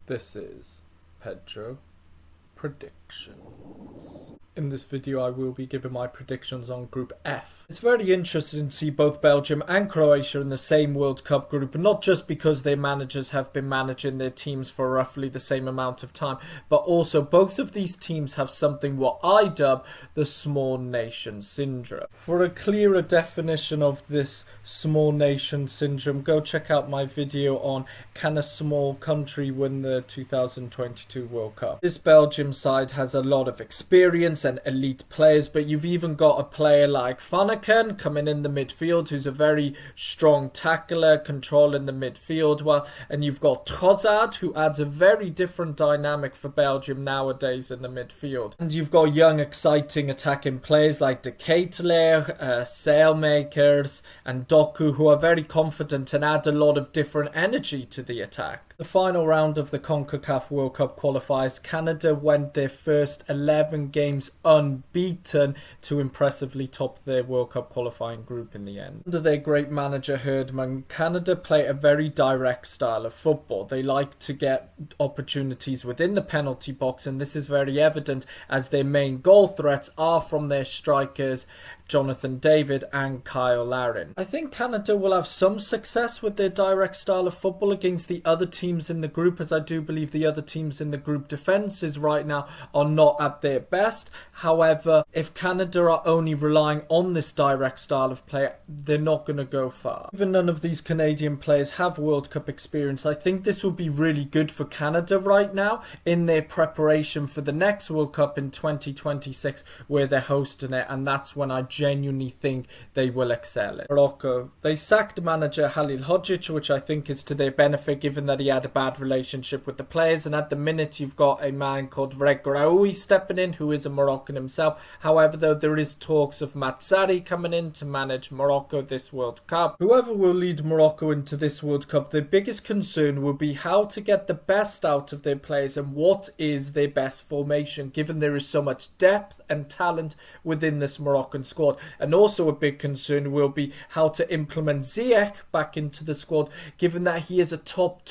This is Pedro Predictions. In this video I will be giving my predictions on Group F. It's very interesting to see both Belgium and Croatia in the same World Cup group, not just because their managers have been managing their teams for roughly the same amount of time, but also both of these teams have something what I dub the small nation syndrome. For a clearer definition of this small nation syndrome, go check out my video on can a small country win the 2022 World Cup. This Belgium side has a lot of experience and elite players, but you've even got a player like Moroccan coming in the midfield who's a very strong tackler, controlling the midfield and you've got Trossard who adds a very different dynamic for Belgium nowadays in the midfield. And you've got young exciting attacking players like De Ketelaere, Sailmakers and Doku who are very confident and add a lot of different energy to the attack. The final round of the CONCACAF World Cup qualifiers, Canada went their first 11 games unbeaten to impressively top their World Cup qualifying group in the end. Under their great manager Herdman, Canada play a very direct style of football. They like to get opportunities within the penalty box, and this is very evident as their main goal threats are from their strikers Jonathan David and Kyle Larin. I think Canada will have some success with their direct style of football against the other teams in the group, as I do believe the other teams in the group defences right now are not at their best. However, if Canada are only relying on this direct style of play, they're not going to go far. Even none of these Canadian players have World Cup experience. I think this will be really good for Canada right now in their preparation for the next World Cup in 2026 where they're hosting it, and that's when I genuinely think they will excel in. Morocco, they sacked manager Halil Hodzic, which I think is to their benefit given that he had a bad relationship with the players, and at the minute you've got a man called Regraoui stepping in who is a Moroccan himself. However, though, there is talks of Matsari coming in to manage Morocco this World Cup. Whoever will lead Morocco into this World Cup, their biggest concern will be how to get the best out of their players and what is their best formation, given there is so much depth and talent within this Moroccan squad. And also a big concern will be how to implement Ziyech back into the squad, given that he is a top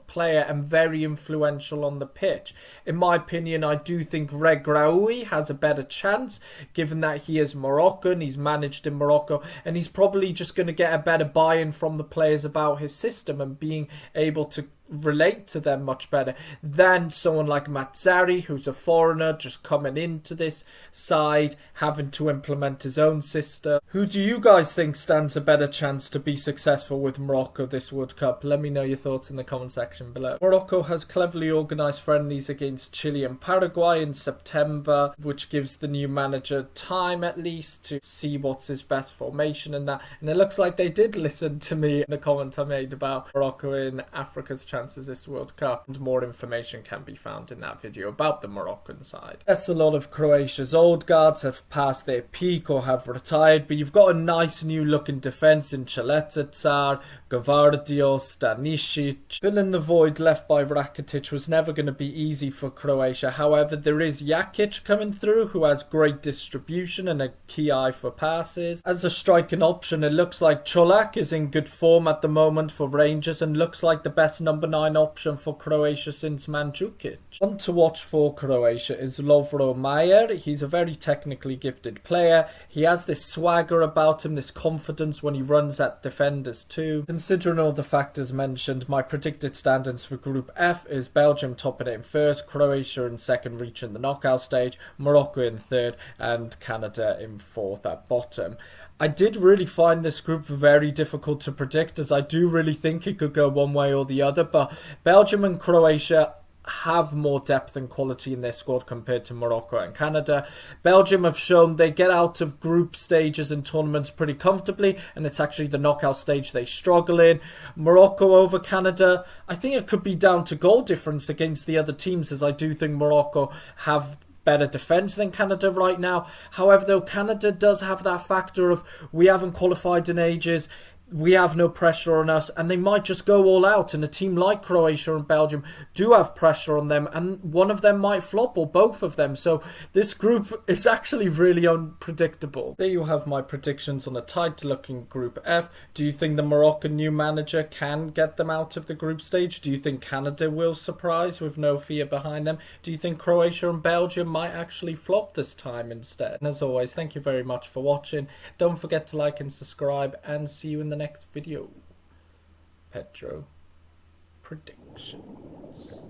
player and very influential on the pitch. In my opinion, I do think Regraoui has a better chance, given that he is Moroccan, he's managed in Morocco, and he's probably just going to get a better buy-in from the players about his system and being able to relate to them much better than someone like Matsari, who's a foreigner just coming into this side, having to implement his own system. Who do you guys think stands a better chance to be successful with Morocco this World Cup? Let me know your thoughts in the comment section below. Morocco has cleverly organised friendlies against Chile and Paraguay in September, which gives the new manager time at least to see what's his best formation and that. And it looks like they did listen to me in the comment I made about Morocco in Africa's chances this World Cup, and more information can be found in that video about the Moroccan side. Yes, a lot of Croatia's old guards have passed their peak or have retired, but you've got a nice new looking defence in Chaleta Tsar, Gavardio, Stanisic. Filling the void left by Rakitic was never going to be easy for Croatia. However, there is Jakic coming through who has great distribution and a key eye for passes. As a striking option, it looks like Čolak is in good form at the moment for Rangers and looks like the best number 9 option for Croatia since Mandzukic. One to watch for Croatia is Lovro Majer. He's a very technically gifted player. He has this swagger about him, this confidence when he runs at defenders too. Considering all the factors mentioned, my predicted standings for Group F is Belgium topping it in first, Croatia in second reaching the knockout stage, Morocco in third and Canada in fourth at bottom. I did really find this group very difficult to predict, as I do really think it could go one way or the other, but Belgium and Croatia have more depth and quality in their squad compared to Morocco and Canada. Belgium have shown they get out of group stages and tournaments pretty comfortably, and it's actually the knockout stage they struggle in. Morocco over Canada, I think it could be down to goal difference against the other teams, as I do think Morocco have better defence than Canada right now. However, though, Canada does have that factor of we haven't qualified in ages. we have no pressure on us, and they might just go all out, and a team like Croatia and Belgium do have pressure on them, and one of them might flop, or both of them. So this group is actually really unpredictable. There you have my predictions on a tight looking Group F. Do you think the Moroccan new manager can get them out of the group stage? Do you think Canada will surprise with no fear behind them? Do you think Croatia and Belgium might actually flop this time instead? And as always, thank you very much for watching. Don't forget to like and subscribe, and see you in the next video. Petro predictions.